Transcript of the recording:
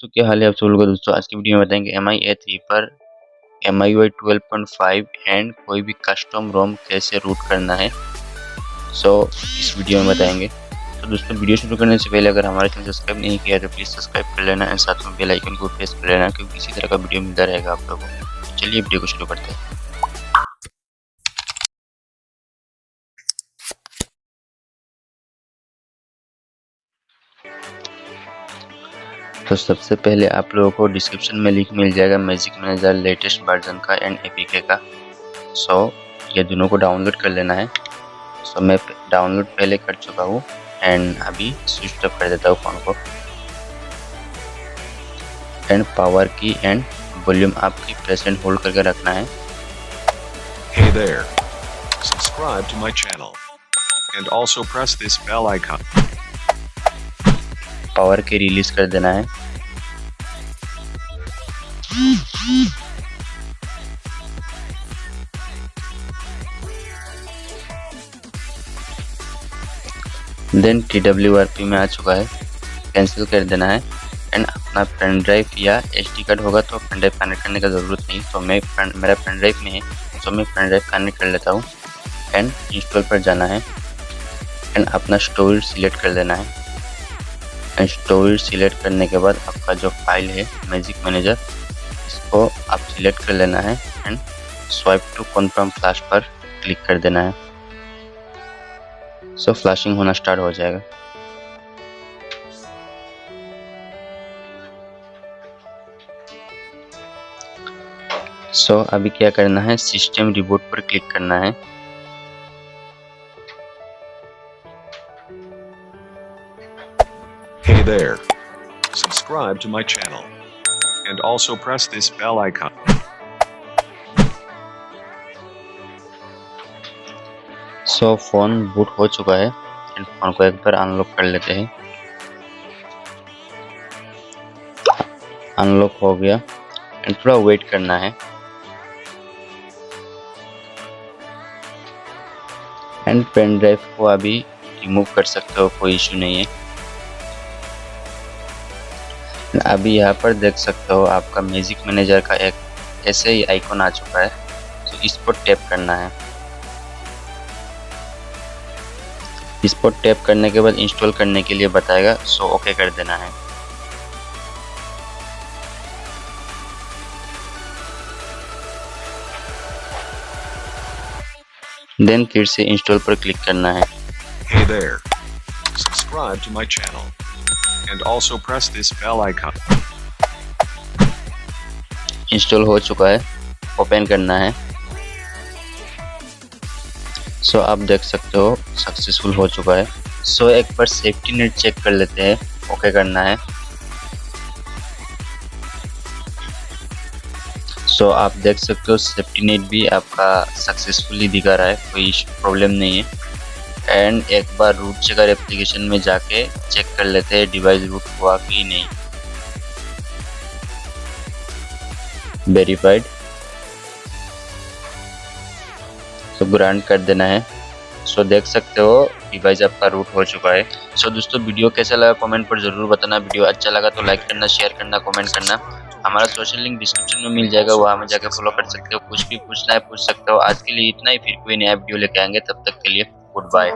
दोस्तों क्या हाल है आप सब लोगों का। दोस्तों आज की वीडियो में बताएंगे Mi A3 पर MIUI 12.5 एंड कोई भी कस्टम रोम कैसे रूट करना है। इस वीडियो में बताएंगे। तो दोस्तों वीडियो शुरू करने से पहले अगर हमारे चैनल सब्सक्राइब नहीं किया तो प्लीज़ सब्सक्राइब कर लेना एंड साथ में बेल आइकन को प्रेस कर लेना, क्योंकि इसी तरह का वीडियो मिलता रहेगा आप लोगों को। चलिए वीडियो को शुरू करते हैं। तो सबसे पहले आप लोगों को डिस्क्रिप्शन में लिंक मिल जाएगा मैजिक मैनेजर लेटेस्ट वर्जन का एंड APK का। ये दोनों को डाउनलोड कर लेना है। मैं डाउनलोड पहले कर चुका हूँ एंड अभी स्विच ऑफ कर देता हूँ फ़ोन को। एंड पावर की एंड वॉल्यूम आपकी प्रेस एंड होल्ड करके रखना है। Hey there. Subscribe to my channel and also press this bell icon. Power की रिलीज कर देना है। देन TWRP में आ चुका है, कैंसिल कर देना है। एंड अपना पेन ड्राइव या SD कार्ड होगा तो पेन ड्राइव कनेक्ट करने का ज़रूरत नहीं। तो मेरा पेन ड्राइव में है तो मैं पेन ड्राइव कनेक्ट कर लेता हूँ। एंड इंस्टॉल पर जाना है एंड अपना स्टोरेज सिलेक्ट कर देना है। एंड स्टोरेज सिलेक्ट करने के बाद आपका जो फाइल है मैजिक मैनेजर, इसको आप सिलेक्ट कर लेना है and swipe to confirm flash पर क्लिक कर देना है। फ्लैशिंग होना स्टार्ट हो जाएगा। अभी क्या करना है, सिस्टम रिबूट पर क्लिक करना है। Hey there. Subscribe to my channel and also press this bell icon. Phone boot हो चुका है एंड फोन को एक बार अनलॉक कर लेते हैं। अनलॉक हो गया एंड थोड़ा वेट करना है। एंड पेन ड्राइव को अभी रिमूव कर सकते हो, कोई इशू नहीं है। अभी यहाँ पर देख सकते हो आपका मैजिक मैनेजर का एक ऐसे ही आइकॉन आ चुका है। इस पर टैप करना है। इस पर टैप करने के बाद इंस्टॉल करने के लिए बताएगा, ओके कर देना है। देन फिर से इंस्टॉल पर क्लिक करना है। Hey there. Subscribe to my channel and also press this bell icon. Install हो चुका है, ओपन करना है। आप देख सकते हो सक्सेसफुल हो चुका है। एक बार सेफ्टी नेट चेक कर लेते हैं, ओके करना है। आप देख सकते हो सेफ्टी नेट भी आपका सक्सेसफुली दिखा रहा है, कोई प्रॉब्लम नहीं है। एंड एक बार रूट चेकर एप्लीकेशन में जाके चेक कर लेते हैं डिवाइस रूट हुआ कि नहीं। वेरीफाइड, ग्रांट कर देना है। देख सकते हो डिवाइस आपका रूट हो चुका है। दोस्तों वीडियो कैसा लगा कमेंट पर जरूर बताना। वीडियो अच्छा लगा तो लाइक करना, शेयर करना, कमेंट करना। हमारा सोशल लिंक डिस्क्रिप्शन में मिल जाएगा, वहाँ में जाके फॉलो कर सकते हो। कुछ भी पूछना है पूछ सकते हो। आज के लिए इतना ही, फिर कोई नया वीडियो लेके आएंगे, तब तक के लिए गुड बाय।